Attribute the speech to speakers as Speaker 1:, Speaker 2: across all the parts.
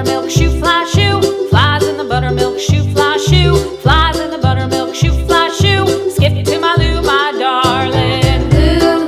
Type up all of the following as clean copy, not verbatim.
Speaker 1: buttermilk shoe, fly shoe. Flies in the buttermilk shoe, fly shoe. Flies in the buttermilk shoe, fly shoe. Skip to my Lou, my darling.
Speaker 2: Lou,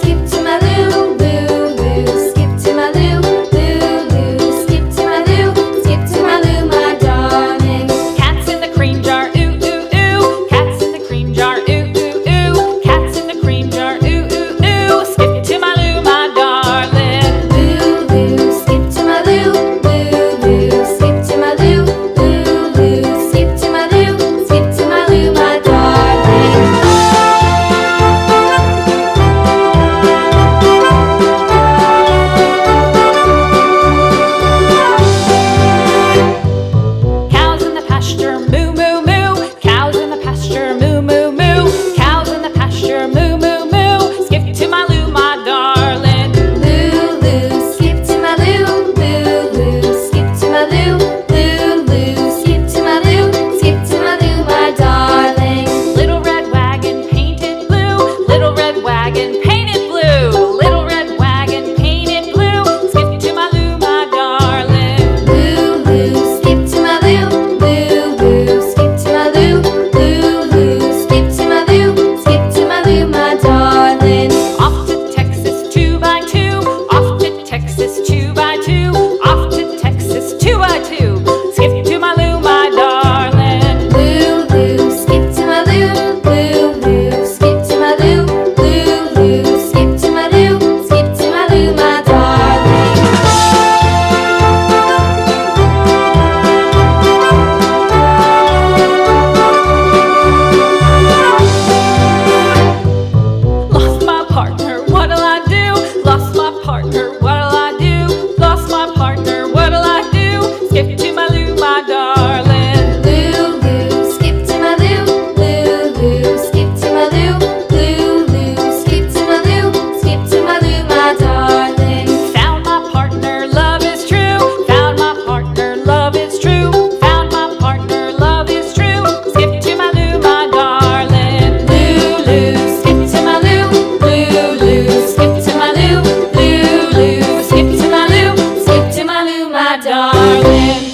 Speaker 2: skip to my Lou, Lou, skip to my Lou, Lou, skip to my Lou, skip to my Lou, my darling.
Speaker 1: Cats in the cream jar, ooh, ooh, ooh. Cats in the cream jar, ooh, ooh, ooh. Cats in the cream jar, ooh, ooh, ooh. Skip to my Lou, my darling.
Speaker 2: Lou, skip to my Lou, Lou, skip to my Lou, Lou, skip to my Lou, skip to my Lou, my darling.
Speaker 1: Cows in the pasture, moo, moo, moo. Cows in the pasture, moo, moo, moo. Cows in the pasture, moo, moo, moo. Skip to my Lou, my darling.
Speaker 2: Lou, skip to my Lou, Lou, skip to my Lou, Lou, skip to my Lou, skip to my Lou, my darling.
Speaker 1: Little red wagon painted blue. Little red wagon painted blue. Little red wagon painted blue. Skip to my Lou, my darling.
Speaker 2: Lou, skip to my Lou, Lou, skip to my Lou, Lou, skip to my Lou, skip to my Lou, my darling.
Speaker 1: Off to Texas 2x2. Off to Texas 2x2. Off to Texas 2x2. Skip to my Lou, my darling.
Speaker 2: Lou, skip to my Lou, Lou, skip to my Lou, Lou, skip to my Lou, skip to my Lou, my darling.
Speaker 1: Lost my partner, what'll I do? Lost my partner, what'll I do? Lost my partner, what'll I do? Skip to my Lou, my darling.
Speaker 2: Lou, skip to my Lou, Lou, skip to my Lou, Lou, skip to my Lou, skip to my Lou, my darling.
Speaker 1: Found my partner, love is true. Found my partner, love is true. Found my partner, love is true. Skip to my Lou, my darling.
Speaker 2: Lou, skip to my Lou, Lou, skip to my Lou, Lou, skip to my Lou, skip to my Lou, my darling.